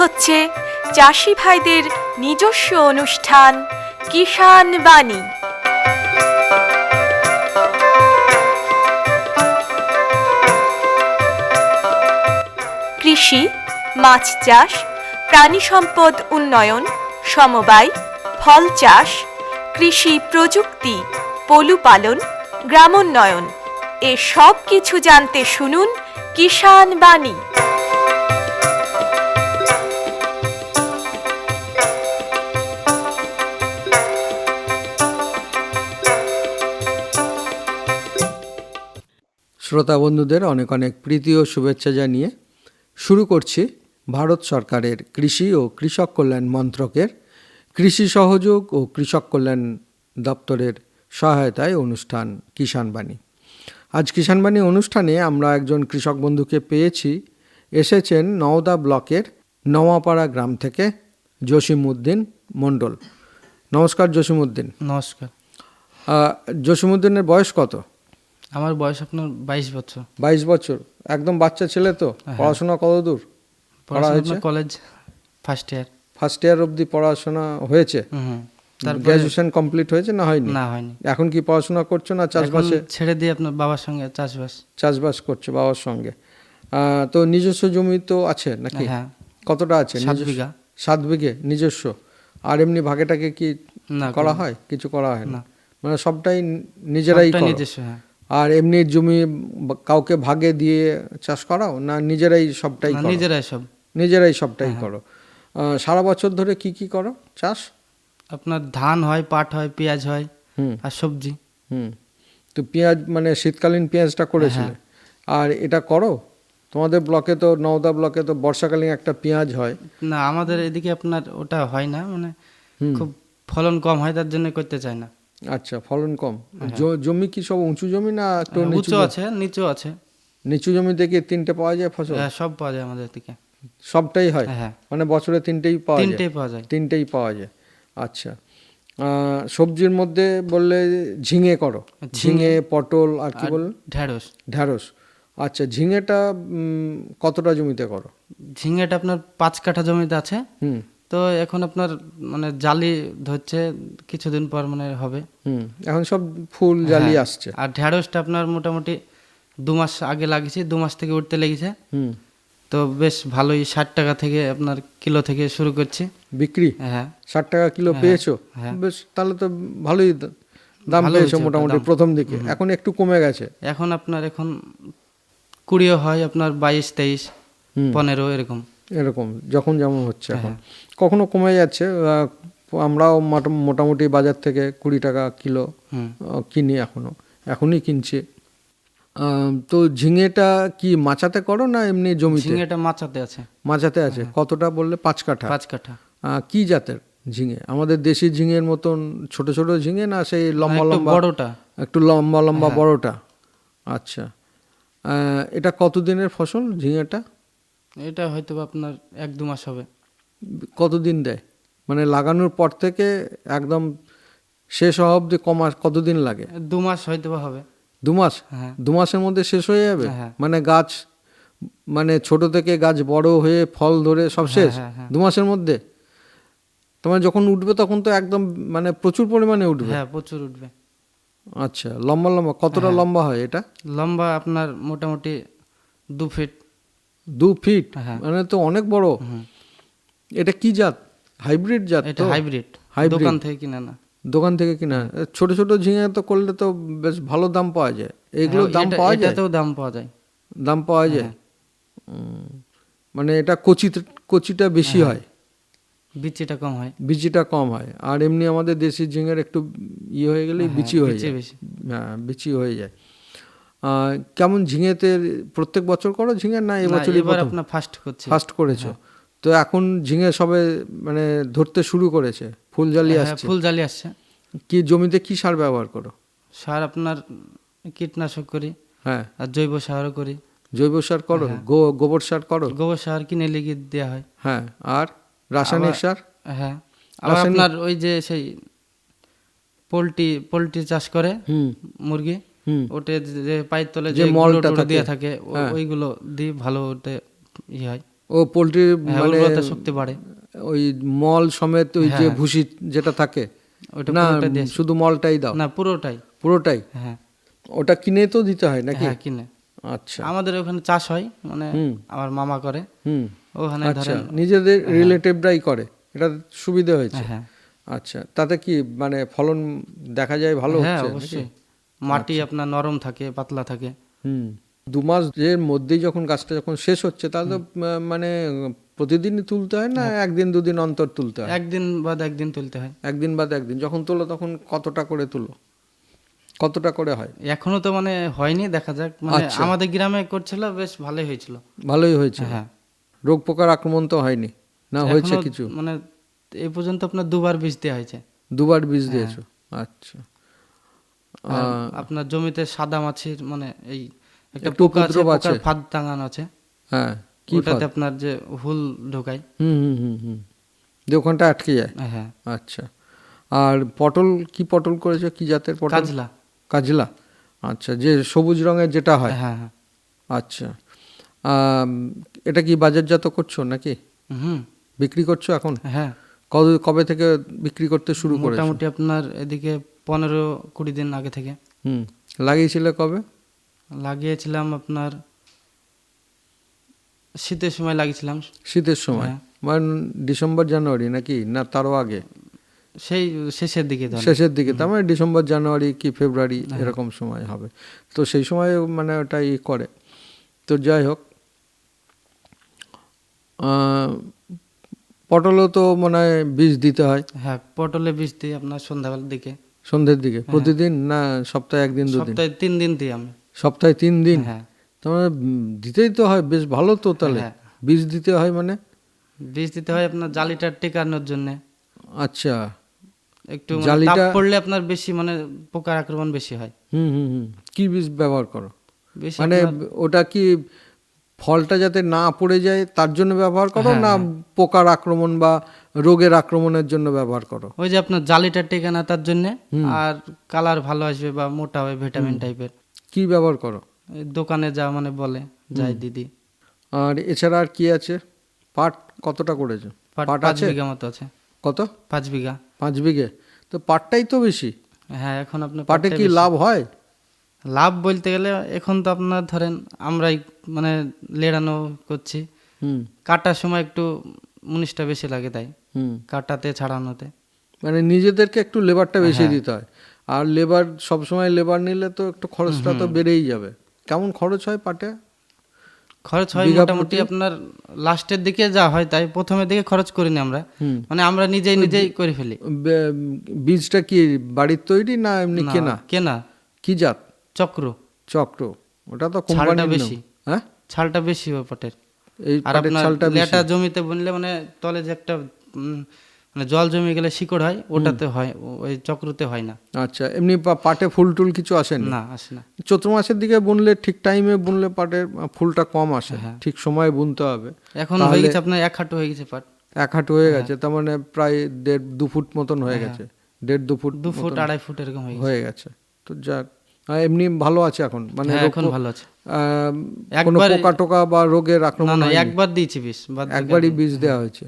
হচ্ছে চাষি ভাইদের নিজস্ব অনুষ্ঠান কিষাণ বাণী। কৃষি, মাছ চাষ, প্রাণী সম্পদ উন্নয়ন, সমবায়, ফল চাষ, কৃষি প্রযুক্তি, পশুপালন, গ্রামোন্নয়ন এ সব কিছু জানতে শুনুন কিষাণ বাণী। শ্রোতা বন্ধুদের অনেক অনেক প্রীতি ও শুভেচ্ছা জানিয়ে শুরু করছি ভারত সরকারের কৃষি ও কৃষক কল্যাণ মন্ত্রকের কৃষি সহযোগ ও কৃষক কল্যাণ দপ্তরের সহায়তায় অনুষ্ঠান কিষাণ বাণী। আজ কিষাণ বাণী অনুষ্ঠানে আমরা একজন কৃষক বন্ধুকে পেয়েছি। এসেছেন নওদা ব্লকের নওয়াপাড়া গ্রাম থেকে জসিমউদ্দিন মণ্ডল। নমস্কার জসিমউদ্দিন। নমস্কার। জসিমউদ্দিনের বয়স কত? আমার বয়স আপনার 22 বছর। 22 বছর, একদম বাচ্চা ছেলে তো। পড়াশোনা কত দূর পড়া হয়েছে? College first year. First year অবধি পড়াশোনা হয়েছে? গ্র্যাজুয়েশন কমপ্লিট হয়েছে না হয়নি? না, হয়নি। এখন কি পড়াশোনা করছো না চাষবাসে? ছেড়ে দিয়ে আপনার বাবার সঙ্গে চাষবাস করছো বাবার সঙ্গে। তো নিজস্ব জমি তো আছে নাকি? হ্যাঁ। কতটা আছে? 7 বিঘা। 7 বিঘে নিজস্ব। আর এমনি ভাগেটাকে কি করা হয়? কিছু করা হয় না, মানে সবটাই নিজেরাই করো? নিজস্ব, হ্যাঁ। আর এমনি জমি কাউকে ভাগে দিয়ে চাষ করাও না নিজেরাই সবটাই করো? নিজেরাই সবটাই করো। সারা বছর ধরে কি কি করো চাষ? আপনার ধান হয়, পাট হয়, পেঁয়াজ হয়, আর সবজি। তো পেঁয়াজ মানে শীতকালীন পেঁয়াজটা করেছিলে? আর এটা করো তোমাদের ব্লকে তো, নওদা ব্লকে তো বর্ষাকালীন একটা পেঁয়াজ হয় না? আমাদের এদিকে আপনার ওটা হয় না, মানে খুব ফলন কম হয়, তার জন্য করতে চায় না। আচ্ছা, ফলন কম। জমি কি সব উঁচু জমি না একটু উঁচু আছে, নিচু আছে? নিচু জমি থেকে তিনটে পাওয়া যায় ফসল? সব পাওয়া যায় আমাদের দিকে। সবটাই হয়? মানে বছরে তিনটেই পাওয়া যায়? তিনটেই পাওয়া যায়। আচ্ছা। সবজির মধ্যে বললে ঝিঙে করো? ঝিঙে, পটল, আর কি বল? ঢ্যাঁড়স। আচ্ছা, ঝিঙেটা কতটা জমিতে করো? ঝিঙেটা আপনার 5 কাঠা জমিতে আছে। তো এখন আপনার মানে জালি ধরছে, কিছুদিন পর মানে হবে। এখন সব ফুল জালি আসছে। আর ঢ্যাঁড়সটা আপনার মোটামুটি 2 মাস আগে লাগিয়েছি, 2 মাস থেকে উঠতে লেগেছে। তো বেশ ভালোই, 60 টাকা থেকে আপনার কিলো থেকে শুরু করছি বিক্রি। 60 টাকা কিলো পেয়েছো? বেশ, তাহলে তো ভালোই দাম পেয়েছো মোটামুটি প্রথম দিকে। এখন একটু কমে গেছে। এখন আপনার 20 হয়, আপনার 22, 23, 15 এরকম যখন যেমন হচ্ছে। এখন কখনো কমে যাচ্ছে। আমরাও মোটামুটি বাজার থেকে 20 টাকা কিলো কিনি, এখনই কিনছি। তো ঝিঙেটা কি মাচাতে করো না এমনি জমিতে? ঝিঙেটা মাচাতে আছে। কতটা বললে? 5 কাঠা। কি জাতের ঝিঙে? আমাদের দেশি ঝিঙের মতন ছোট ছোট ঝিঙে না সেই লম্বা লম্বা? বড়টা, একটু লম্বা লম্বা বড়টা। আচ্ছা, এটা কতদিনের ফসল ঝিঙেটা? এটা হয়তো আপনার 1-2 মাস হবে। কতদিন দেয় মানে লাগানোর পর থেকে একদম শেষ হওয়া অবধি? কতদিন লাগে? 2 মাস হয়তো হবে। 2 মাস? 2 মাসের মধ্যে শেষ হয়ে যাবে? মানে গাছ, মানে ছোট থেকে গাছ বড় হয়ে ফল ধরে সব শেষ 2 মাসের মধ্যে? তোমার যখন উঠবে তখন তো একদম মানে প্রচুর পরিমাণে উঠবে? প্রচুর উঠবে। আচ্ছা, লম্বা লম্বা কতটা লম্বা হয় এটা? লম্বা আপনার মোটামুটি 2 ফিট। 2 ফিট? মানে তো অনেক বড়। এটা কি জাত? হাইব্রিড জাত? এটা হাইব্রিড, দোকান থেকে কিনা না। দোকান থেকে কিনা? ছোট ছোট ঝিঙে তো করলে তো বেশ ভালো দাম পাওয়া যায়। এগুলো দাম পাওয়া যায়? এটাতেও দাম পাওয়া যায়। মানে এটা কচিটা বেশি হয়, বিচিটা কম হয়। আর এমনি আমাদের দেশি ঝিঙের একটু হয়ে গেলেই বিচি হয়ে যায়। বিচি হয়ে যায়। কেমন ঝিঙেতে প্রত্যেক বছর করো ঝিঙে না এবছরই আপনার ফার্স্ট করেছো? তো এখন ঝিঙে সবে মানে ধরতে শুরু করেছে, ফুল জালি আসছে। কি জমিতে কি সার ব্যবহার করো? সার আপনার কীটনাশক করি, আর জৈব সারও করি। জৈব সার করো? গোবর সার করো? গোবর সার কিনে লিখে দেওয়া হয়। আর রাসায়নিক সার? আপনার ওই যে সেই পোলট্রি চাষ করে মুরগি, ওটা যে পায়ের তলে যে মলটা দেওয়া থাকে, ওইগুলো দিয়ে ভালো ওটা হয়। ও পোলট্রি হ্যাঁ, মানে উর্বরতা শক্তি বাড়ে। ওই মল সমেত ওই যে হ্যাঁ। ভুসি যেটা থাকে, ওটা না পুরোটা দিয়ে শুধু মলটাই দাও? না, পুরোটাই। পুরোটাই? হ্যাঁ ওটা কিনে তো দিতে হয় নাকি? হ্যাঁ, কিনে। আচ্ছা। আমাদের ওখানে চাষ হয়, মানে আমার মামা করে হুম। ওখানে, আচ্ছা, ধরেন। নিজেদের রিলেটিভরাই করে, এটা সুবিধা হয়েছে। হ্যাঁ আচ্ছা, তাতে কি মানে ফলন দেখা যায় ভালো হ্যাঁ, হচ্ছে নাকি? অবশ্যই। মাটি আপনার নরম থাকে, পাতলা থাকে। হুম। 2 মাস এর মধ্যেই যখন গাছটা যখন শেষ হচ্ছে, তাহলে তো মানে প্রতিদিনই তুলতে হয় না একদিন দুদিন অন্তর তুলতে হয়? একদিন বাদ একদিন তুলতে হয়। একদিন বাদ একদিন। যখন তোলো তখন কতটা করে তুলো, কতটা করে হয়? এখনো তো মানে হয়নি, দেখা যাক। মানে আচ্ছা। আমাদের গ্রামে করছিল, বেশ ভালোই হয়েছিল। ভালোই হয়েছে? হ্যাঁ। রোগ পোকার আক্রমণ তো হয়নি? না হয়েছে এখনো কিছু? মানে এই পর্যন্ত আপনার 2বার বীজ দেওয়া হয়েছে। 2বার বীজ দিয়েছো? আচ্ছা। আর আপনার জমিতে সাদা মাছির মানে এই একটা একটু পোকা আছে, উপদ্রব পোকার আছে? ফাঁদ টাঙানো আছে। হ্যাঁ, কি ওটাতে ফল? আপনার যে হুল ঢোকায়। হুম হুম হুম হুম। যে ওখানটা আটকে যায়? হ্যাঁ। আচ্ছা। আর পটল, কি পটল করেছো, কি জাতের পটল? কাজলা। কাজলা? আচ্ছা, যে সবুজ রঙের যেটা হয়? হ্যাঁ হ্যাঁ। আচ্ছা। আম, এটা কি বাজারজাত করছো নাকি হুম। বিক্রি করছো এখন? হ্যাঁ, কবে থেকে বিক্রি করতে শুরু করেছো? মোটামুটি আপনার এদিকে 15-20 দিন আগে থেকে। হুম। লাগিয়েছিলে কবে? লাগিয়েছিলাম আপনার শীতের সময় লাগিয়েছিলাম। শীতের সময়? হ্যাঁ। মানে ডিসেম্বর জানুয়ারি নাকি, না তারও আগে? সেই শেষের দিকে ধরেন। শেষের দিকে, তার মানে ডিসেম্বর জানুয়ারি কি ফেব্রুয়ারি এরকম সময় হবে। তো সেই সময় মানে ওটা ই করে। তো যাই হোক, পটলও তো মনে হয় বীজ দিতে হয় হ্যাঁ, পটলে বীজ দিই আপনার সন্ধ্যাবেলার দিকে। সন্ধ্যের দিকে? প্রতিদিন না সপ্তাহে একদিন দুদিন? সপ্তাহে 3 দিন দিই আমি। সপ্তাহে 3 দিন? হ্যাঁ তার মানে দিতেই তো হয়, বেশ ভালো তো তাহলে। হ্যাঁ। বীজ দিতে হয় মানে? বীজ দিতে হয় আপনার জালিটা টেকানোর জন্য। আচ্ছা। একটু মানে তাপ জালিটা- পড়লে আপনার বেশি মানে পোকার আক্রমণ বেশি হয়। হুম হুম হুম। কি বীজ ব্যবহার করো? বেশি মানে আপনার- ওটা কি ফলটা যাতে না পড়ে যায় তার জন্য ব্যবহার করো, হ্যাঁ, না হ্যাঁ। পোকার আক্রমণ বা রোগের আক্রমণের জন্য ব্যবহার করো? ওই যে আপনার জালিটা টেকে না তার জন্য, আর কালার ভালো আসবে বা মোটা হবে, ভিটামিন টাইপের। কি ব্যবহার করো? এই দোকানে যা মানে বলে যাই দিদি। আর এছাড়া আর কি আছে? পাট কতটা করেছো? পাট 5 আছে? বিঘা মতো আছে। কত? 5 বিঘা। 5 বিঘে? তো পাটটাই তো বেশি। হ্যাঁ, এখন আপনার পাটে পাটটা কি বেশি। লাভ হয়? লাভ বলতে গেলে এখন তো আপনার ধরেন আমরাই মানে লেড়ানো করছি, হুম কাটার সময় একটু মুনিশটা বেশি লাগে, তাই হুম। কাটাতে ছাড়ানোতে। মানে নিজেদেরকে একটু লেবারটা বেশি দিতে হয়। আর লেবার সবসময় লেবার নিলে তো একটু খরচটা তো বেড়েই যাবে। কেমন খরচ হয় পাটে? খরচ হয় বিঘা মোটামুটি আপনার লাস্টের দিকে যা হয় তাই, প্রথমের দিকে খরচ করিনি আমরা, মানে আমরা নিজেই করে ফেলি। বীজটা কি বাড়ির তৈরি না এমনি না, কেনা? কেনা। কি জাত? চক্র। চক্র? ওটা তো ছালটা কোম্পানির বেশি। নাম। হ্যাঁ, ছালটা বেশি ওই পাটের। এই আর পাটের আপনার ছালটা বেশি। লেটা জমিতে বুনলে মানে তলে যে একটা মানে জল জমে গেলে শিকড় হয়, ওটাতে হয়, ওই চক্রতে হয় না। আচ্ছা, এমনি পাটে ফুল টুল কিছু আসে না? না, আসে না। চৈত্র মাসের দিকে বুনলে, ঠিক টাইমে বুনলে পাটের ফুলটা কম আসে। ঠিক সময়ে বুনতে হবে। এখন হয়ে গেছে আপনার 1 হাঁটু হয়ে গেছে পাট। 1 হাঁটু হয়ে গেছে, তার মানে প্রায় 1.5-2 ফুট মতন হয়ে গেছে। 1.5-2 ফুট 2 ফুট 2.5 ফুট এরকম হয়ে গেছে। হয়ে গেছে। তো যাক, এমনি ভালো আছে এখন, মানে হ্যাঁ, রোগ এখন ভালো আছে। কোনো একবারে- পোকা টোকা বা রোগের না আক্রমণ না, হয়নি? একবার দিয়েছি বিষ, বাদ বাকি একবারই বীজ দেওয়া হয়েছে?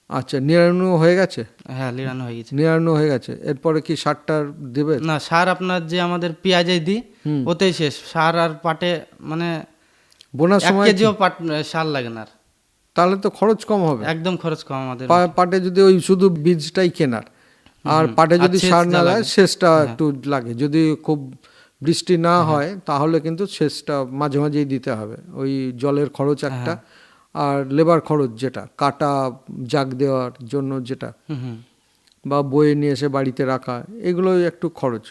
আচ্ছা, নিড়ানো হয়ে গেছে? হ্যাঁ, লিড়ানো হয়ে গেছে। নিড়ানো হয়ে গেছে, এরপরে কি সারটা দেবে? না, সার আপনার যে আমাদের পেঁয়াজে দিই ওতেই শেষ। সার আর পাটে মানে বোনার 1 সময় কেজিও পাট সার লাগে না আর। তাহলে তো খরচ কম হবে। একদম খরচ কম আমাদের। পাটে যদি ওই শুধু বীজটাই কেনার, আর পাটে যদি সেচ সার না যা দেয়, লাগে। সেচটা একটু লাগে। যদি খুব বৃষ্টি না হয় তাহলে কিন্তু সেচটা মাঝে মাঝেই দিতে হবে। ওই জলের খরচ একটা, আর লেবার খরচ যেটা কাটা জাগ দেওয়ার জন্য যেটা, হুম। বা বয়ে নিয়ে এসে বাড়িতে রাখা, এগুলোই একটু খরচ।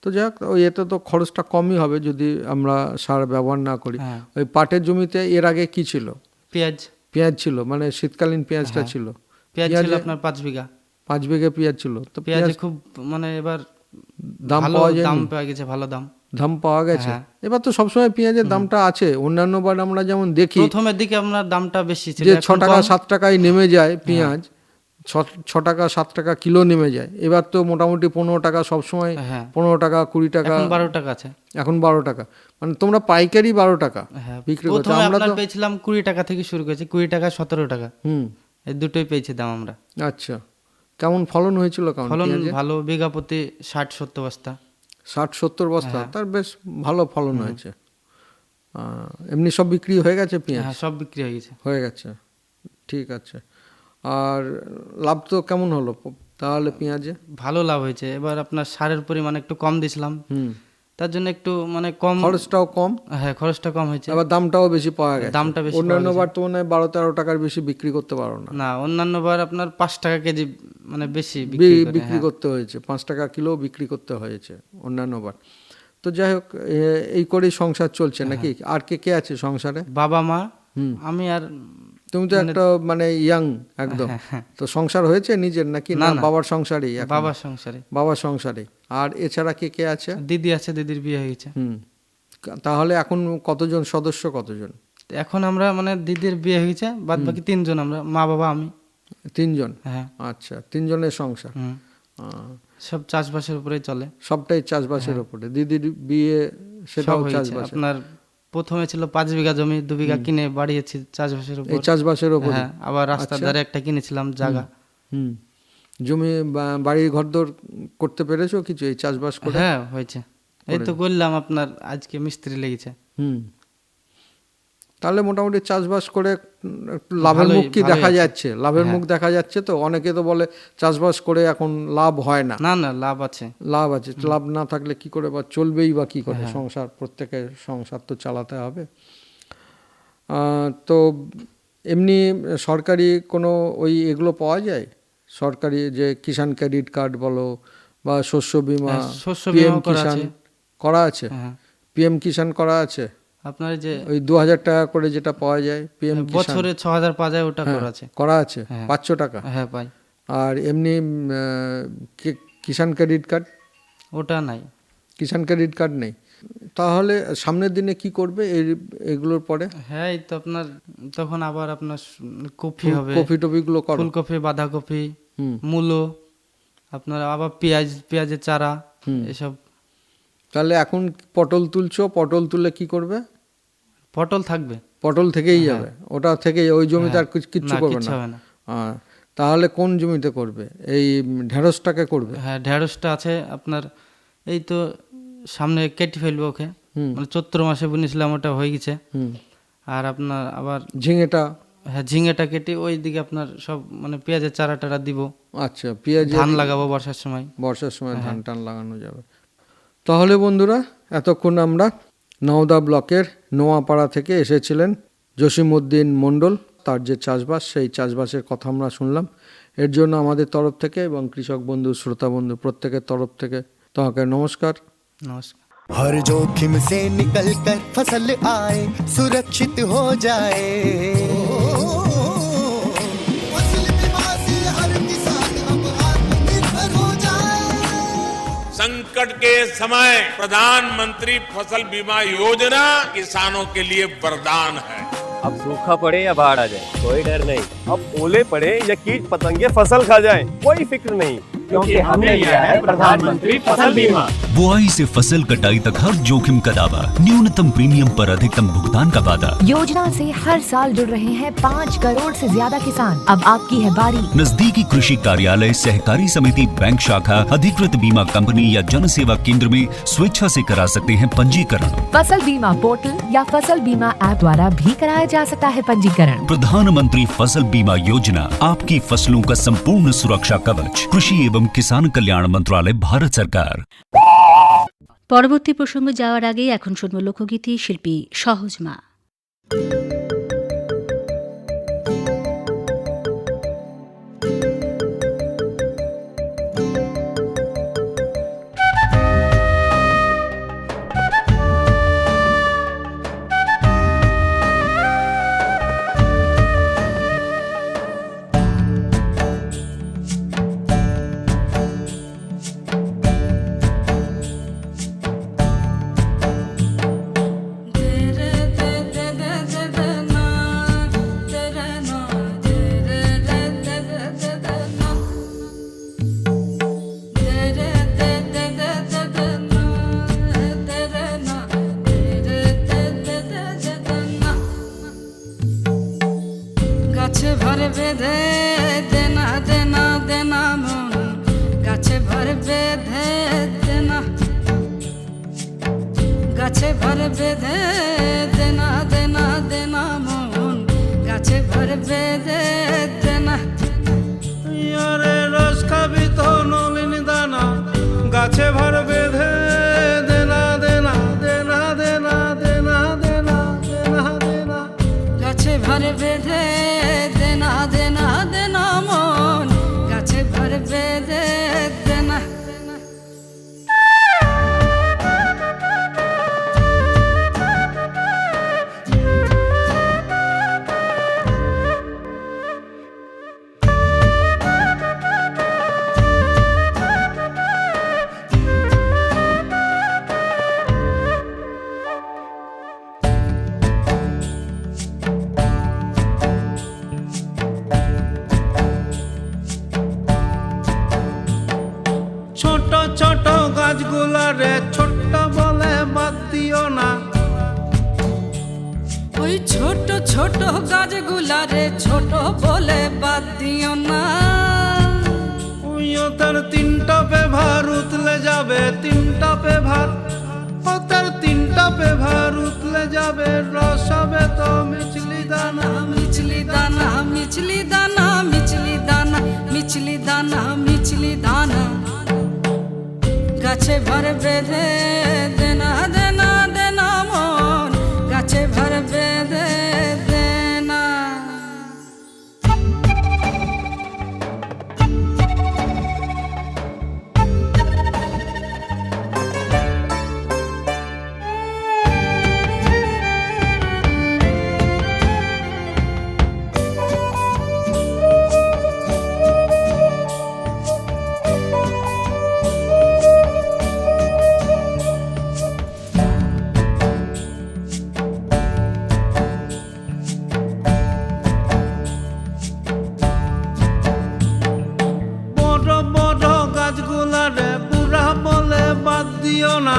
তো যাক, ওই এতে তো খরচটা কমই হবে যদি আমরা সার ব্যবহার না করি। হ্যাঁ। ওই পাটের জমিতে এর আগে কি ছিল? পেঁয়াজ। পেঁয়াজ ছিল, মানে শীতকালীন পেঁয়াজটা ছিল? পেঁয়াজ ছিল আপনার 5 বিঘা। 5 বিঘে পেঁয়াজ ছিল। তো পেঁয়াজে খুব মানে এবার দাম ভালো পাওয়া যায়? দাম পাওয়া গেছে, ভালো দাম। দাম পাওয়া গেছে? হ্যাঁ। এবার তো সবসময় পেঁয়াজের দামটা আছে। অন্যান্য বার আমরা যেমন দেখি প্রথমের দিকে আপনার দামটা বেশি ছিল, যে এখন 6 টাকা কম। 7 টাকায় নেমে যায় পেঁয়াজ, টাকা 7 টাকা কিলো নেমে যায়, এবার তো মোটামুটি 15 টাকা সবসময়, হ্যাঁ 15 টাকা 20 টাকা, এখন 12 টাকা আছে। এখন 12 টাকা, মানে তোমরা পাইকারি 12 টাকা হ্যাঁ বিক্রি করছো। প্রথমে আমরা আপনার তো পেয়েছিলাম 20 টাকা থেকে শুরু করেছি, 20 টাকা 17 টাকা, হুম, এই দুটোই পেয়েছি দাম আমরা। আচ্ছা, কেমন ফলন হয়েছিল? কেমন ফলন পেঁয়াজে? ভালো, বিঘা প্রতি 60-70 বস্তা। 60-70 বস্তা, হ্যাঁ। তার বেশ ভালো ফলন হয়েছে। এমনি সব বিক্রি হয়ে গেছে পেঁয়াজ? হ্যাঁ সব বিক্রি হয়ে গেছে। হয়ে গেছে, ঠিক আছে। আর লাভ তো কেমন হলো তাহলে পেঁয়াজে? ভালো লাভ হয়েছে। এবার আপনার সারের পরিমাণ একটু কম দিছিলাম, হুম, তার জন্য একটু মানে কম, খরচটাও কম, হ্যাঁ খরচটা কম হয়েছে। আবার দামটাও বেশি পাওয়া গেছে। দামটা বেশি অন্যান্য পাওয়া গেছে। বার তো মনে হয় 12-13 টাকার বেশি বিক্রি করতে পারো না। না অন্যান্য বার আপনার 5 টাকা কেজি মানে বেশি বিক্রি করে, বিক্রি হ্যাঁ। করতে হয়েছে, 5 টাকা কিলো বিক্রি করতে হয়েছে অন্যান্য বার। তো যাই হোক, এই করেই সংসার চলছে নাকি? আর কে কে আছে সংসারে? বাবা মা, হুম, আমি আর তুমি তো একটা মানে ইয়াং একদম, হ্যাঁ। তো সংসার হয়েছে নিজের নাকি? না, না, না। বাবার সংসারেই এখন? বাবার সংসারে। বাবার সংসারে। আর এছাড়া কে কে আছে? দিদি আছে, দিদির বিয়ে হয়ে গেছে। হুম, তাহলে এখন কতজন সদস্য, কতজন? তো এখন আমরা মানে দিদির বিয়ে হয়ে গেছে, বাদ বাকি 3 জন, আমরা মা বাবা আমি। 3 জন? হ্যাঁ। আচ্ছা, 3 জনের সংসার। হুম। আহ, সব চাষবাসের উপরেই চলে। সবটাই চাষবাসের উপরে। দিদির বিয়ে সেটাও সব হয়ে গেছে। চাষবাস? আপনার প্রথমে ছিল 5 বিঘা জমি, 2 বিঘা কিনে বাড়িয়েছি চাষবাসের উপর। এই চাষবাসের উপরে? হ্যাঁ, আবার রাস্তার আচ্ছা। ধারে একটা কিনেছিলাম জায়গা। হুম, জমি বাড়ির ঘরদোর করতে পেরেছো কিছু এই চাষবাস করে? হ্যাঁ হয়েছে, এই তো করলাম আপনার, আজকে মিস্ত্রি লেগেছে। হুম, তাহলে মোটামুটি চাষবাস করে একটু লাভের ভালোই- মুখ কি ভালোই দেখা আছে। যাচ্ছে? লাভের মুখ দেখা যাচ্ছে তো? অনেকে তো বলে চাষবাস করে এখন লাভ হয় না। না না লাভ আছে। লাভ আছে, লাভ না থাকলে কি করে বা চলবেই বা কি করে সংসার? প্রত্যেকের সংসার তো চালাতে হবে। তো এমনি সরকারি কোনো ওই এগুলো পাওয়া যায়? সরকারি যে কিষাণ ক্রেডিট কার্ড বলো বা শস্য বীমা, হ্যাঁ, শস্য পিএম বীমা করা কিষাণ আছে। করা আছে? হ্যাঁ পিএম কিষাণ করা আছে? আপনার যে ওই 2000 টাকা করে যেটা পাওয়া যায় পিএম কিষাণ, বছরে 6000 পাওয়া যায়, ওটা করা আছে। করা আছে? হ্যাঁ। 500 টাকা? হ্যাঁ পাই। আর এমনি কিষাণ ক্রেডিট কার্ড? ওটা নাই। কিষাণ ক্রেডিট কার্ড নেই। তাহলে সামনের দিনে কি করবে এগুলোর পরে? হ্যাঁ এই তো আপনার তখন আবার আপনার কপি হবে, কফি টপিগুলো করো? ফুলকপি, বাঁধাকপি, হুম, মূলো, আপনার আবার পেঁয়াজের চারা, এসব। তাহলে এখন পটল তুলছো, পটল তুলে কি করবে? পটল থাকবে। পটল থেকেই যাবে? ওটা থেকেই, ওই জমিতে আর কিচ্ছু না, করবে কিচ্ছু না? হবে না। তাহলে কোন জমিতে করবে? এই ঢেঁড়সটাকে করবে? হ্যাঁ ঢেঁড়সটা আছে আপনার, এই তো সামনে কেটে ফেলবো ওকে, হুম, মানে চৈত্র মাসে বুনেছিলাম, ওটা হয়ে গেছে। হুম, আর আপনার আবার ঝিঙেটা? হ্যাঁ ঝিঙেটা কেটে ওই দিকে আপনার সব মানে পেঁয়াজের চারা টারা দিব। আচ্ছা, পেঁয়াজ ধান লাগাবো বর্ষার সময়। বর্ষার সময় ধান টান লাগানো যাবে। তাহলে বন্ধুরা, এতক্ষণ আমরা নওদা ব্লকের নোয়াপাড়া থেকে এসেছিলেন জসিমউদ্দিন মণ্ডল, তার যে চাষবাস, সেই চাষবাসের কথা আমরা শুনলাম। এর জন্য আমাদের তরফ থেকে এবং কৃষক বন্ধু, শ্রোতা বন্ধু প্রত্যেকের তরফ থেকে তোমাকে নমস্কার। নমস্কার। हर जोखिम से निकल कर फसल आए, सुरक्षित हो जाए। फसल बीमा से हर किसान अब आत्मनिर्भर हो जाए। संकट के समय प्रधानमंत्री फसल बीमा योजना किसानों के लिए वरदान है। अब सूखा पड़े या बाढ़ आ जाए, कोई डर नहीं। अब ओले पड़े या कीट पतंगे फसल खा जाए, कोई फिक्र नहीं, क्योंकि हमने लिया है प्रधानमंत्री फसल बीमा। बुआई से फसल कटाई तक हर जोखिम का दावा, न्यूनतम प्रीमियम पर अधिकतम भुगतान का वादा। योजना से हर साल जुड़ रहे हैं 5 करोड़ से ज्यादा किसान। अब आपकी है बारी। नजदीकी कृषि कार्यालय, सहकारी समिति, बैंक शाखा, अधिकृत बीमा कंपनी या जन सेवा केंद्र में स्वेच्छा से करा सकते हैं पंजीकरण। फसल बीमा पोर्टल या फसल बीमा ऐप द्वारा भी कराया जा सकता है पंजीकरण। प्रधानमंत्री फसल बीमा योजना, आपकी फसलों का संपूर्ण सुरक्षा कवच। कृषि एवं किसान कल्याण मंत्रालय, भारत सरकार। পরবর্তী প্রসঙ্গে যাওয়ার আগে এখন শুনব লোকগীতি, শিল্পী সহজ মা। da da da da da ভর বেঁধে দেনা দেনা দেনা মন গাছে ভর বেঁধে দেনা গাছে ভর বেঁধে দেনা দেনা দেনা মন গাছে ভর বেঁধে দেনা আরে রস খাবি তো নলিন দানা গাছে ভর বেঁধে দেনা দেনা দেনা দেনা দেনা দেনা দেনা দেনা গাছে ভর বেঁধে দেনা দেনা দেনা মন গাছে ভর বেঁধে দেনা ছোট ছোট গাছগুলারে ছোট্ট বলে বাদ দিও না ওই ছোট ছোট গাছগুলারে ছোট বলে বাদ দিও না ওইও তার তিনটা পেভার উতলে যাবে তিনটা পেভার ও তার তিনটা পেভার উতলে যাবে রস হবে তো মিছলি দানা মিছলি দানা মিছলি দানা মিছলি দানা মিছলি দানা মিছলি দানা গাছে ভর বেঁধে দেনা দেনা দেনা মন গাছে ভর বেঁধে দেনা বড় বড় গাছগুলারে বুড়া বলে বাদ দিও না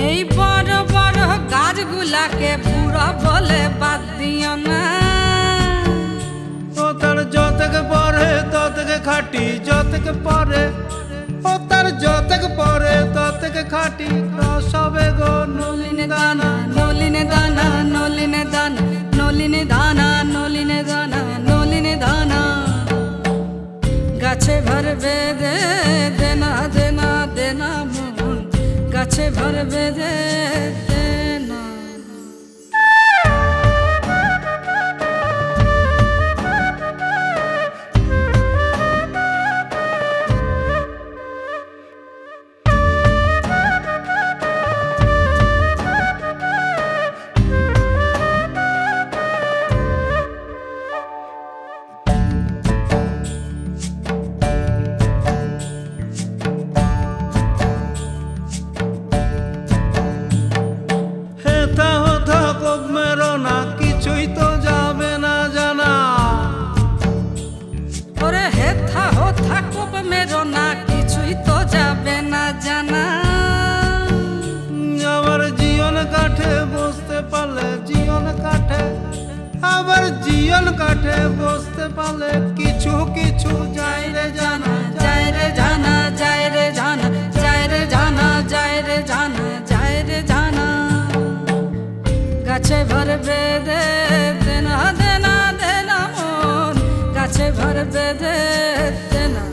এই বড় বড় গাছগুলাকে বুড়া বলে বাদ দিও না ও তার যতকে পরে ততকে খাটি যতকে পরে ও তার যতকে পরে ততকে খাটি রস হবে গো নলিনে দানা নলিনে দানা নলিনে দানা নলিনে দানা নলিনে দানা নলিনে দানা গাছে ভর বেঁধে দেনা দেনা দেনা মন গাছে ভর বেঁধে দেনা হেথা হোথা কোপ মেরো না কিছুই তো যাবে না জানা ওরে হেথা হোথা কোপ মেরো না কিছুই তো যাবে না জানা আবার জীবন কাঠে বসতে পারলে জীবন কাঠে আবার জীবন কাঠে বসতে পারলে কিছু কিছু যায় রে জানা যায় রে জানা যায় রে জানা যায় রে জানা যায় রে জানা যায় রে জানা গাছে ভর বেঁধে দেনা দেনা দেনা মন গাছে ভর বেঁধে দেনা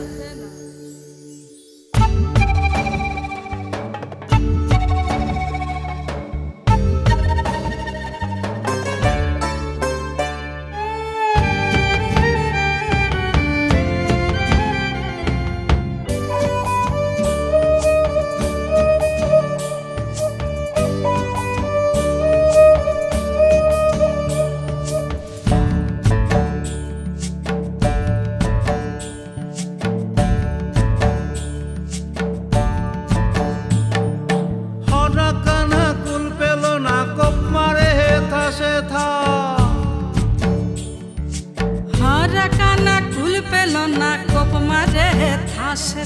আসে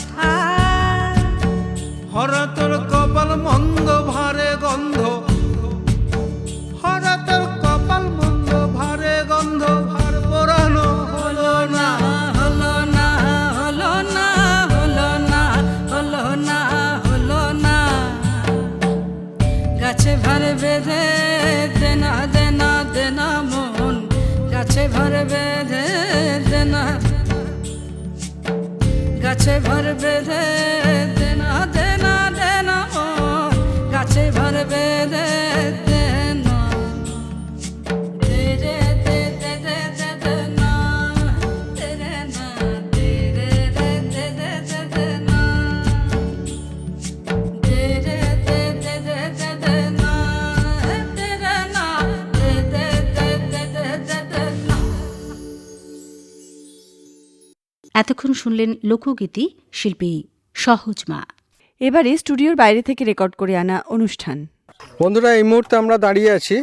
হরা তোর কপাল মন্দ ভারে গন্ধ, হরা তোর কপাল মন্দ ভারে গন্ধ। ভর বেঁধে দেনা দেনা দেনা মন গাছে ভর বেঁধে দেনা গাছে ভর বেঁধে দেনা দেনা দেনা মন গাছে ভর বেঁধে দেনা দে রে দে দে দে দে দে না দে রে না দে রে রে দে দে দে দে না দে রে দে দে দে দে দে না দে রে না দে দে দে দে দে দে দে না। এতক্ষণ শুনলেন লোকগীতি শিল্পী সহজ মা। এবারে স্টুডিওর বাইরে থেকে রেকর্ড করে আনা অনুষ্ঠান। বন্ধুরা, এই মুহূর্তে আমরা দাঁড়িয়ে আছি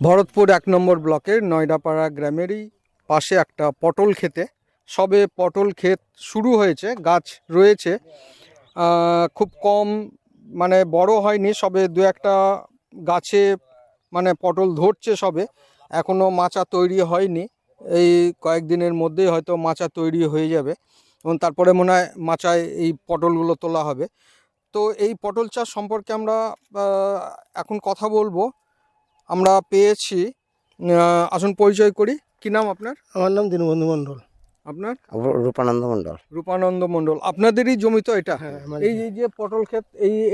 ভরতপুর 1 নম্বর ব্লকের নয়ডাপাড়া গ্রামেরই পাশে একটা পটল ক্ষেতে। সবে পটল ক্ষেত শুরু হয়েছে, গাছ রয়েছে, খুব কম, মানে বড় হয়নি, সবে 2-1টা গাছে মানে পটল ধরছে সবে, এখনও মাচা তৈরি হয়নি। এই কয়েকদিনের মধ্যেই হয়তো মাচা তৈরি হয়ে যাবে এবং তারপরে মনে হয় মাচায় এই পটলগুলো তোলা হবে। তো এই পটল চাষ সম্পর্কে আমরা এখন কথা বলবো। আমরা পেয়েছি, আসুন পরিচয় করি। কি নাম আপনার? আমার নাম দীনবন্ধু মণ্ডল। আপনার? রূপানন্দ মণ্ডল। রূপানন্দ মণ্ডল। আপনাদেরই জমি তো এটা? এই যে পটল ক্ষেত,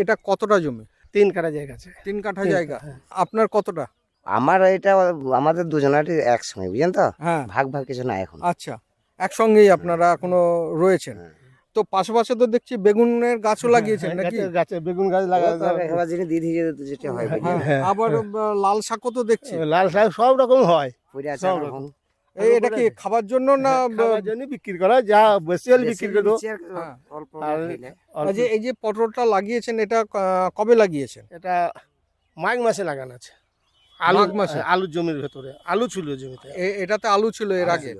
এটা কতটা জমি? 3 কাঠা জায়গা আছে। 3 কাঠা জায়গা। আপনার কতটা? আমার এটা আমাদের দুজনেরই একসঙ্গে, বুঝলেন তো? হ্যাঁ, ভাগ ভাগ কিছু না এখন। আচ্ছা, একসঙ্গেই আপনারা এখনো রয়েছেন। তো পাশাপাশি তো দেখছি বেগুনের গাছও লাগিয়েছেন নাকি? গাছে বেগুন গাছ লাগানো দিদি যেটা হয়, আবার লাল শাকও তো দেখছি। লাল শাক সব রকম হয়। এটা কি খাবার জন্য না খাবার জন্য বিক্রি করা? যা বেশি হলে বিক্রি করবো। এই যে পটলটা লাগিয়েছেন, এটা কবে লাগিয়েছেন? এটা মাঘ মাসে লাগানো আছে। মাঘ মাসে? আলুর জমির ভেতরে আলু ছিল জমিতে। এটাতে আলু ছিল এর আগে?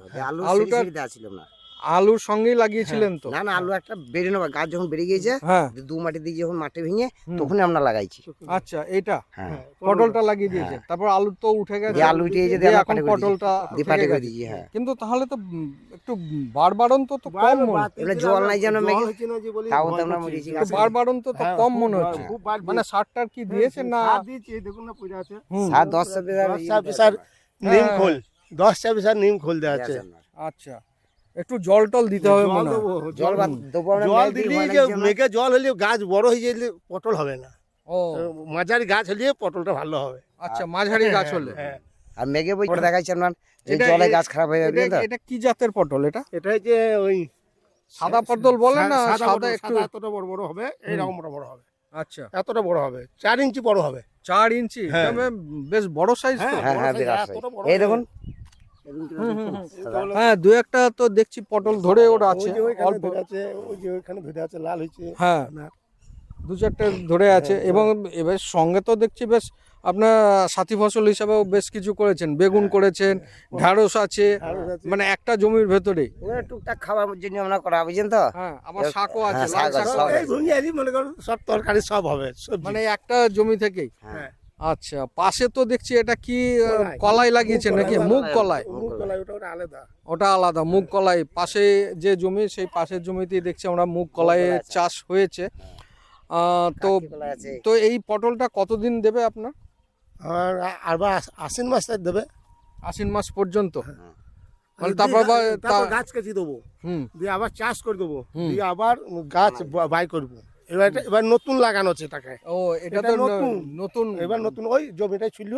আলুটা ছিল না, আলুর সঙ্গেই লাগিয়েছিলেন তো? না না, আলু একটা বেরিয়ে নেবা, গাছ যখন বেরিয়ে গিয়েছে, দু মাটি দিয়ে যখন মাটি ভেঙে তখন আমরা লাগাইছি। আচ্ছা, এইটা পটলটা লাগিয়ে দিয়েছে, তারপর আলু তো উঠে গেছে, আলু উঠে গেছে, এখন পটলটা দিপাটে করে দিয়েছি। হ্যাঁ, কিন্তু তাহলে তো একটু বাড়বাড়ন্ত তো কম মনে হচ্ছে। এবারে জল নাই যেন মেঘে, তাও তো আমরা মরেছি। বাড়বাড়ন্ত তো কম মনে হচ্ছে। মানে সারটার কি দিয়েছেন না? দিয়েছি, দেখুন না পড়ে আছে। 10-20 নিম খোল, 10-20 নিম খোল দেওয়া আছে। আচ্ছা, একটু জল টল দিতে হবে মনে হয়। জল দিলে মেঘে জল হলে গাছ বড় হয়ে গেলে পটল হবে না। ও, মাঝারি গাছ হলে পটলটা ভালো হবে। আচ্ছা, মাঝারি গাছ হলে। আর মেঘে বই দেখাইছে আপনার, জলে গাছ খারাপ হয়ে যাবে। এটা কি জাতের পটল? এটা হচ্ছে ওই সাদা পটল বলে না? সাদা একটু এতটা বড় বড় হবে, এইরকম বড় হবে। আচ্ছা, এতটা বড় হবে, 4 ইঞ্চি বড় হবে। 4 ইঞ্চি? বেশ বড় সাইজ তো। এই দেখুন, হ্যাঁ, 2-1টা তো দেখছি পটল ধরে ওরা আছে, অল্প আছে, ওই যে ওইখানে ধরে আছে, লাল হয়েছে। হ্যাঁ, 2-4টা ধরে আছে। এবং এবার সঙ্গে তো দেখছি বেশ আপনার সাথী ফসল হিসাবেও বেশ কিছু করেছেন, বেগুন করেছেন, ঢ্যাঁড়স আছে, মানে একটা জমির ভেতরে টুকটাক খাওয়ার জন্য আমরা করা, বুঝছেন তো? হ্যাঁ, আবার শাকও আছে, মনে করো সব তরকারি সব হবে, মানে একটা জমি থেকেই। হ্যাঁ, আচ্ছা, পাশে তো দেখছি এটা কি কলাই লাগিয়েছেন নাকি? মুগ কলাই? ওটা আলাদা, মুগ কলাই। পাশে যে জমি, সেই পাশের জমিতেই দেখছি আমরা মুগ কলাইয়ের চাষ হয়েছে। তো এই পটলটা কতদিন দেবে আপনার? আর আশ্বিন মাস দেবে। আশ্বিন মাস পর্যন্ত? মানে তারপর গাছ কেটে দেবো, দিয়ে আবার চাষ করে দেবো, দিয়ে আবার গাছ বাই করবো। এবার নতুন লাগানো আছে টাকা। ও, এটা তো নতুন। এবার নতুন ওই জমিটাই ছিল,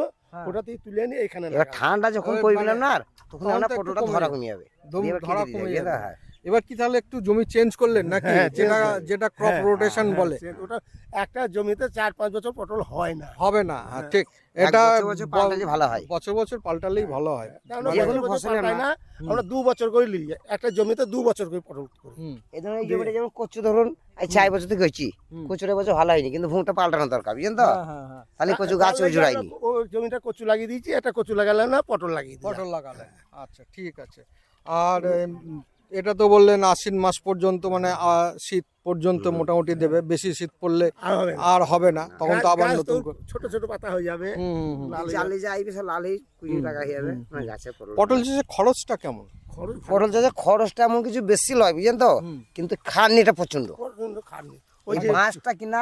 ওটাতেই তুলে নিয়ে এখানে। ঠান্ডা যখন পড়বে না, তখন আমরা পটলটা ধরা কমে যাবে, ধরা কমে যাবে। এবার কি তাহলে একটু জমি চেঞ্জ করলেন নাকি? যেটা ক্রপ রোটেশন বলে। ওটা একটা জমিতে 4-5 বছর পটল হয় না, হবে না। ঠিক, এটা ভালো হয়, বছর বছর পাল্টালেই ভালো হয়। আমরা 2 বছর করে নিই, একটা জমিতে 2 বছর করে পটল করি। এই ধরনের জমিতে যেমন কচু ধরুন 4 বছর থেকে হয়েছি, কচুর বছর ভালো হয়নি, কিন্তু ভুঁটা পাল্টানো দরকার, বুঝলেন তো? তাহলে কচু গাছ ওই জোড়ায়নি। ওই জমিটা কচু লাগিয়ে দিয়েছি, এটা কচু লাগালে না, পটল লাগিয়ে দিই। পটল লাগালে, আচ্ছা, ঠিক আছে। আর এটা তো বললেন আশ্বিন মাস পর্যন্ত, মানে শীত পর্যন্ত মোটামুটি দেবে। বেশি শীত পড়লে আর হবে না, তখন তো আবার নতুন ছোট ছোট পাতা হয়ে যাবে, পটল চাষে খরচটা কেমন? পটল চাষে খরচটা এমন কিছু বেশি লয়, বুঝলেন তো, কিন্তু খাটনিটা প্রচন্ড। ওই ঘাসটা কিনা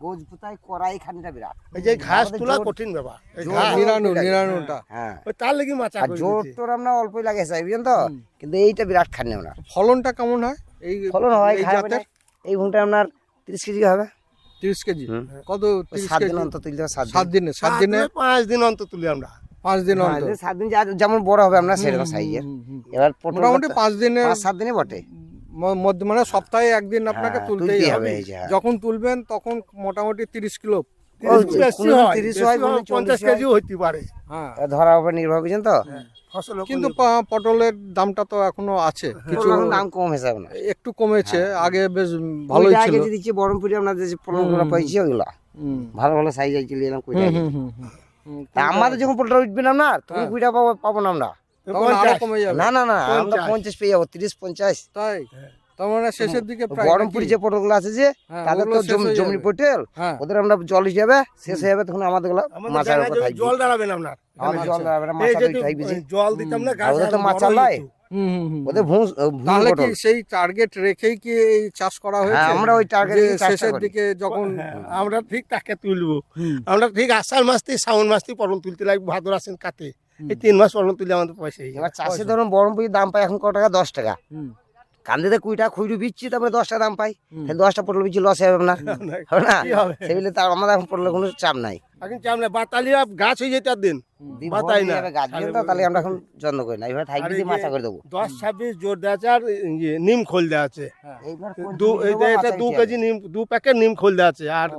গোজ পোতাই করাই খানিটা বিরাট। এই যে ঘাস তোলা কঠিন ব্যাপার, নিরানুটা। হ্যাঁ, তার লাগি মাচা আর জোর টোর আমরা অল্পই লাগে চাই বুঝলেন তো, কিন্তু এইটা বিরাট খানি আমরা। ফলনটা কেমন হয় এই ফলন হয় এই খায় জাতের? এই ভুঁটা আপনার 30 কেজি হবে। 30 কেজি? কত 30 7 কেজি? দিন অন্তর তুলতে হবে। 7 দিনে 7 দিনে 5 দিন অন্তর তুলি আমরা। 5 দিন অন্তর? 7 দিন যেমন বড় হবে আমরা সেরকম সাইজের। এবার মোটামুটি 5 দিনে 5-7 দিনে বটে মধ্যে, মানে সপ্তাহে একদিন আপনাকে তুলতেই হবে। এই যে, হ্যাঁ। যখন তুলবেন তখন মোটামুটি 30 কিলো। 30 হয় 50 কেজিও হইতে পারে। হ্যাঁ, ধরার উপর নির্ভর করছেন তো। কিন্তু পটলের দামটা তো এখনো আছে, কিছু এখন দাম কম হয়েছে আপনার, একটু কমেছে, আগে বেশ ভালোই ছিল। আগে দিচ্ছি বহরমপুরে আমরা যে পটলগুলো পাইছি ওইগুলা ভালো ভালো সাইজ আইছিল, এলাম কই তা আমাদের যখন পটল উঠবে না আপনার তখন কুইটা পাবো না আমরা, তখন আরো কমে যাবে। না না না আমরা 50 পেয়ে যাবো, 30-50। তাই? তার মানে শেষের দিকে প্রায় বহরমপুরে যে পটলগুলো আছে যে তাদের তো জমি পটেল, ওদের আমরা জল হিসাবে শেষ হয়ে যাবে, তখন আমাদের গুলা মাছার উপর থাকবে। জল দাঁড়াবে না আপনার, আমাদের জল দাঁড়াবে না, মাছা দুই থাকবে। জল দিতাম না গাছ, ওদের তো মাছা লয়, ওদের তাহলে কি সেই টার্গেট রেখেই কি এই চাষ করা হয়েছে? হ্যাঁ, আমরা ওই টার্গেট শেষের দিকে যখন আমরা ঠিক তাকে তুলবো, আমরা ঠিক আষাঢ় মাস থেকে শ্রাবণ মাস থেকে পটল তুলতে লাগবে, ভাদ্র আশ্বিন কাটে, এই 3 মাস পটল তুলে আমাদের পয়সা। এবার চাষে ধরুন বহরমপুরের দাম পাই এখন কত টাকা? 10 টাকা। কান্দিতে 20 টাকা খুঁড়ি বিচ্ছি, তারপরে 10 টাকা দাম পাই, 10টা পটল বিচ্ছি লস হবে না, হবে না? সেগুলো তার আমাদের এখন পটলের কোনো চাপ নাই। এখন চাপ নাই, বাতালি গাছ হয়ে যেতে দিন বাতাই না গাছ দিয়ে তো, তাহলে আমরা এখন যত্ন করি না, এইভাবে থাকবে দিয়ে মাছা করে দেবো। 10-26 জোর দেওয়া আছে, আর নিম খোল দেওয়া আছে, এইবার 2 কেজি নিম, 2 প্যাকেট নিম খোল দেওয়া আছে, আর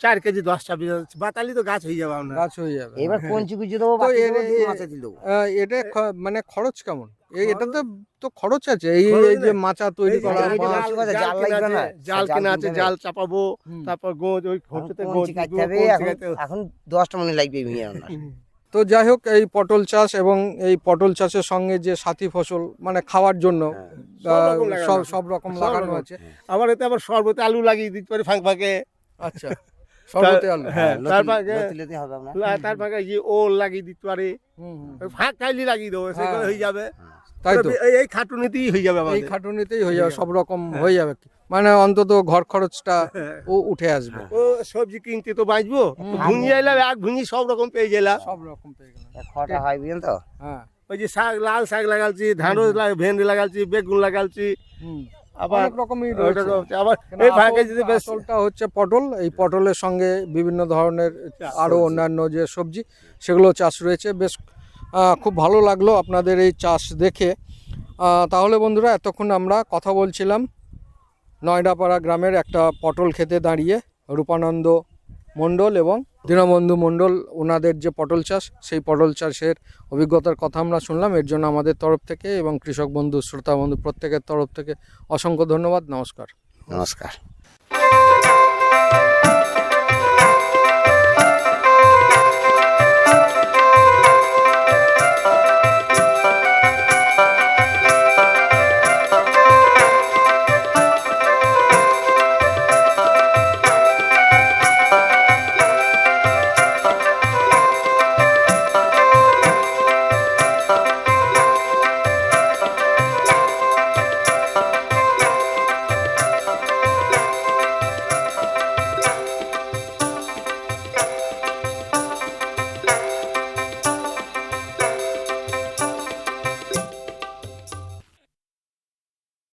4 কেজি 10-26 বাতালি তো গাছ হয়ে যাবে আপনার। গাছ হয়ে যাবে। এবার কঞ্চি কুচি দেবো, মাছা দিয়ে দেবো। এটা মানে খরচ কেমন? এটাতে তো খরচ আছে, এই যে মাচা তৈরি করা, জাল কেনা আছে, জাল চাপাবো, তারপর গোজ, ওই ঘুরতে গোজ কাটতে হবে, এখন 10টা মনে লাগবে আপনার। তো যাই হোক, এই পটল চাষ এবং এই পটল চাষের সঙ্গে যে সাথী ফসল মানে খাওয়ার জন্য সব রকম লাগানো আছে। আবার এতে আবার শরবতে আলু লাগিয়ে দিতে পারি ফাঁক ফাঁকে। আচ্ছা, শরবতে আলু, হ্যাঁ, তার ফাঁকে ওল লাগিয়ে দিতে পারে, ফাঁক খাইলি লাগিয়ে দেবো, সেগুলো হয়ে যাবে। তাই তো, এই খাটুনিতেই হয়ে যাবে, এই খাটুনিতেই হয়ে যাবে, সব রকম হয়ে যাবে, মানে অন্তত ঘর খরচটা ও উঠে আসবে। ও সবজি কিনতে তো বাঁচবো, ভুঁজি এলাম, এক ভুঁজি সব রকম পেয়ে গেলাম, সব রকম পেয়ে গেলাম, খটা হয় বুঝলেন তো। হ্যাঁ, ওই যে শাক, লাল শাক লাগালছি, ঢ্যাঁড়স, ভেন্ডি লাগালছি, বেগুন লাগালছি, আবার অনেক রকমই রয়েছে। আবার এই ফাঁকে যদি ফসলটা হচ্ছে পটল, এই পটলের সঙ্গে বিভিন্ন ধরনের আরো অন্যান্য যে সবজি সেগুলো চাষ রয়েছে। বেশ খুব ভালো লাগলো আপনাদের এই চাষ দেখে। তাহলে বন্ধুরা, এতক্ষণ আমরা কথা বলছিলাম নয়ডাপাড়া গ্রামের একটা পটল খেতে দাঁড়িয়ে রূপানন্দ মণ্ডল এবং দীনবন্ধু মণ্ডল, ওনাদের যে পটল চাষ, সেই পটল চাষের অভিজ্ঞতার কথা আমরা শুনলাম। এর জন্য আমাদের তরফ থেকে এবং কৃষক বন্ধু, শ্রোতা বন্ধু প্রত্যেকের তরফ থেকে অসংখ্য ধন্যবাদ। নমস্কার। নমস্কার।